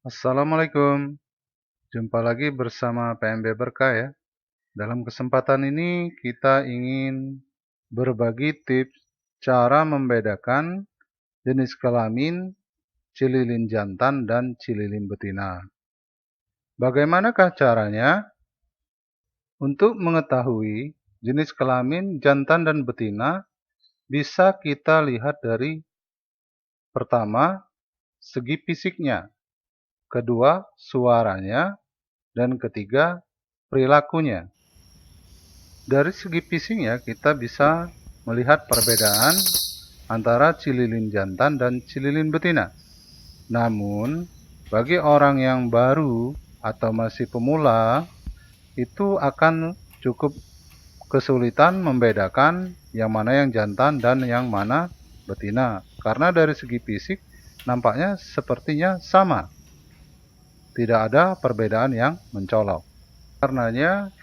Assalamualaikum, jumpa lagi bersama PMB Berkah ya. Dalam kesempatan ini kita ingin berbagi tips cara membedakan jenis kelamin cililin jantan dan cililin betina. Bagaimanakah caranya? Untuk mengetahui jenis kelamin jantan dan betina, bisa kita lihat dari pertama, segi fisiknya, kedua, suaranya, dan ketiga, perilakunya. Dari segi fisiknya kita bisa melihat perbedaan antara cililin jantan dan cililin betina. Namun, bagi orang yang baru atau masih pemula, itu akan cukup kesulitan membedakan yang mana yang jantan dan yang mana betina. Karena dari segi fisik nampaknya sepertinya sama. Tidak ada perbedaan yang mencolok. Karenanya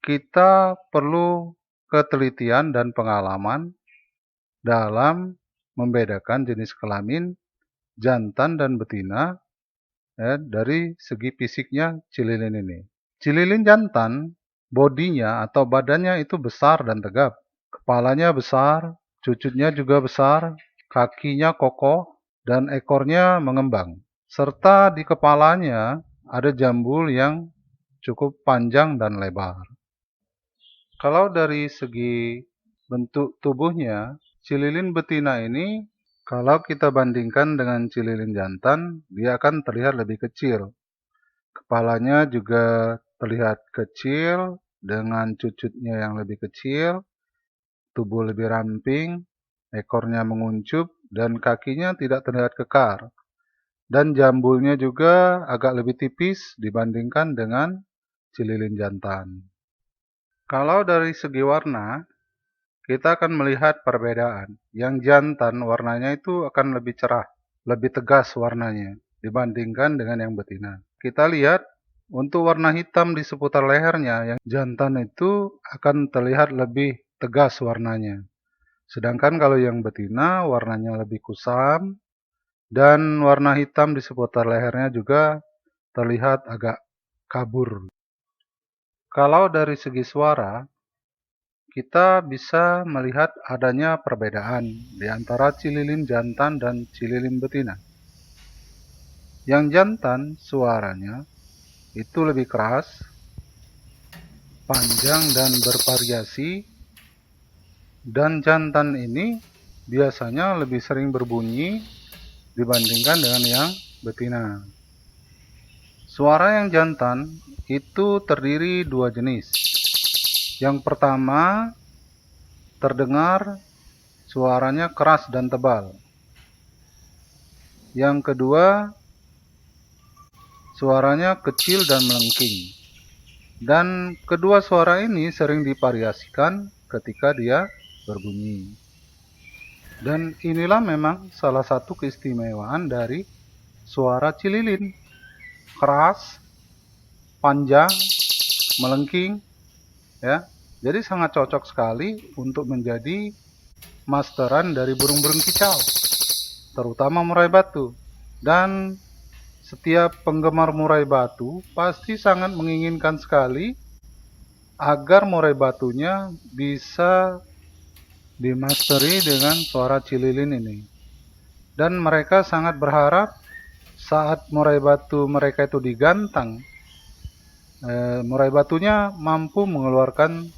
kita perlu ketelitian dan pengalaman dalam membedakan jenis kelamin jantan dan betina dari segi fisiknya cililin ini. Cililin jantan, bodinya atau badannya itu besar dan tegap. Kepalanya besar, cucutnya juga besar, kakinya kokoh, dan ekornya mengembang. Serta di kepalanya ada jambul yang cukup panjang dan lebar. Kalau dari segi bentuk tubuhnya, cililin betina ini kalau kita bandingkan dengan cililin jantan, dia akan terlihat lebih kecil. Kepalanya juga terlihat kecil dengan cucutnya yang lebih kecil, tubuh lebih ramping, ekornya menguncup, dan kakinya tidak terlihat kekar. Dan jambulnya juga agak lebih tipis dibandingkan dengan cililin jantan. Kalau dari segi warna, kita akan melihat perbedaan. Yang jantan warnanya itu akan lebih cerah, lebih tegas warnanya dibandingkan dengan yang betina. Kita lihat untuk warna hitam di seputar lehernya, yang jantan itu akan terlihat lebih tegas warnanya. Sedangkan kalau yang betina warnanya lebih kusam dan warna hitam di seputar lehernya juga terlihat agak kabur. Kalau dari segi suara, kita bisa melihat adanya perbedaan di antara cililin jantan dan cililin betina. Yang jantan suaranya itu lebih keras, panjang dan bervariasi, dan jantan ini biasanya lebih sering berbunyi dibandingkan dengan yang betina. Suara yang jantan itu terdiri dua jenis. Yang pertama, terdengar suaranya keras dan tebal. Yang kedua, suaranya kecil dan melengking. Dan kedua suara ini sering divariasikan ketika dia berbunyi. Dan inilah memang salah satu keistimewaan dari suara cililin. Keras, panjang, melengking, ya. Jadi sangat cocok sekali untuk menjadi masteran dari burung-burung kicau, terutama murai batu. Dan setiap penggemar murai batu pasti sangat menginginkan sekali agar murai batunya bisa dimasteri dengan suara cililin ini. Dan mereka sangat berharap saat murai batu mereka itu digantang, murai batunya mampu mengeluarkan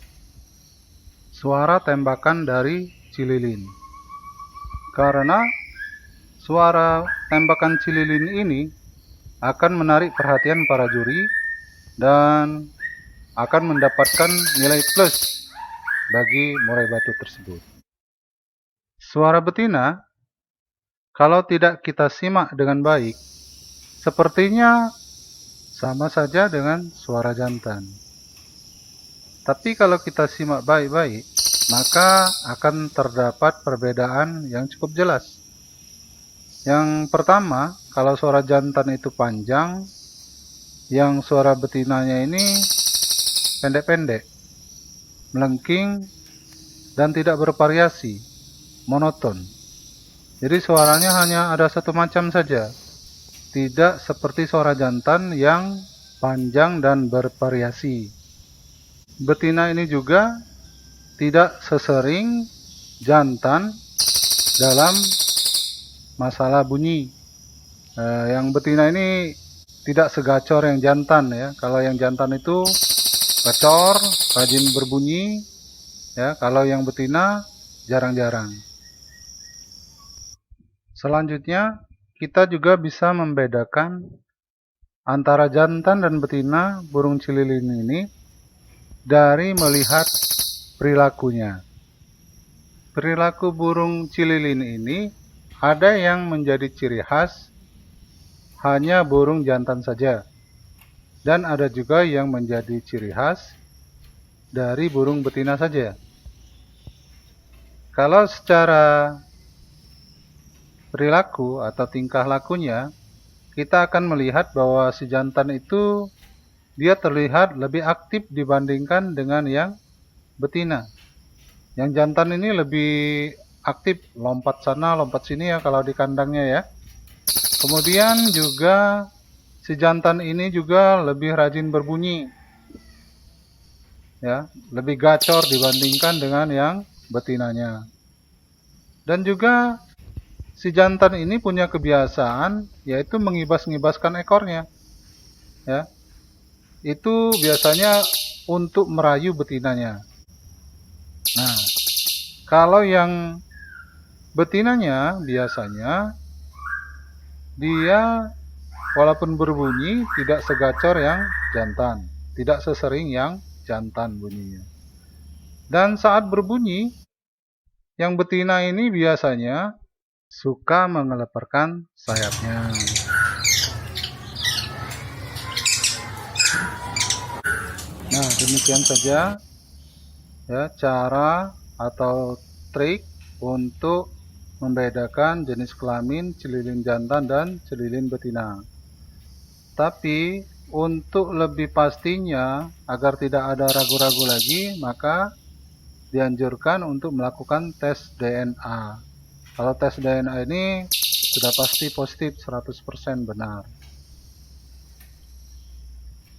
suara tembakan dari cililin. Karena suara tembakan cililin ini akan menarik perhatian para juri dan akan mendapatkan nilai plus bagi murai batu tersebut. Suara betina, kalau tidak kita simak dengan baik, sepertinya sama saja dengan suara jantan. Tapi kalau kita simak baik-baik, maka akan terdapat perbedaan yang cukup jelas. Yang pertama, kalau suara jantan itu panjang, yang suara betinanya ini pendek-pendek, melengking, dan tidak bervariasi, monoton. Jadi suaranya hanya ada satu macam saja, tidak seperti suara jantan yang panjang dan bervariasi. Betina ini juga tidak sesering jantan dalam masalah bunyi. Yang betina ini tidak segacor yang jantan ya. Kalau yang jantan itu gacor, rajin berbunyi ya. Kalau yang betina jarang-jarang. Selanjutnya kita juga bisa membedakan antara jantan dan betina burung cililin ini dari melihat perilakunya. Perilaku burung cililin ini ada yang menjadi ciri khas hanya burung jantan saja, dan ada juga yang menjadi ciri khas dari burung betina saja. Kalau secara perilaku atau tingkah lakunya, kita akan melihat bahwa si jantan itu dia terlihat lebih aktif dibandingkan dengan yang betina. Yang jantan ini lebih aktif, lompat sana, lompat sini ya kalau di kandangnya ya. Kemudian juga si jantan ini juga lebih rajin berbunyi. Ya, lebih gacor dibandingkan dengan yang betinanya. Dan juga si jantan ini punya kebiasaan yaitu mengibas-ngibaskan ekornya. Ya. Itu biasanya untuk merayu betinanya. Nah, kalau yang betinanya biasanya dia walaupun berbunyi tidak segacor yang jantan, tidak sesering yang jantan bunyinya. Dan saat berbunyi, yang betina ini biasanya suka mengeleparkan sayapnya. Nah, demikian saja ya cara atau trik untuk membedakan jenis kelamin cililin jantan dan cililin betina. Tapi untuk lebih pastinya agar tidak ada ragu-ragu lagi, maka dianjurkan untuk melakukan tes DNA. Kalau tes DNA ini sudah pasti positif 100% benar.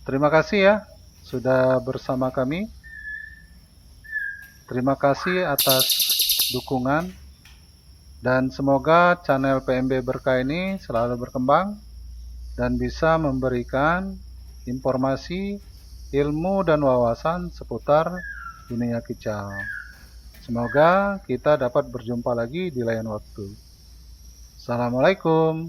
Terima kasih ya sudah bersama kami. Terima kasih atas dukungan dan semoga channel PMB Berkah ini selalu berkembang dan bisa memberikan informasi, ilmu dan wawasan seputar dunia kicau. Semoga kita dapat berjumpa lagi di lain waktu. Assalamualaikum.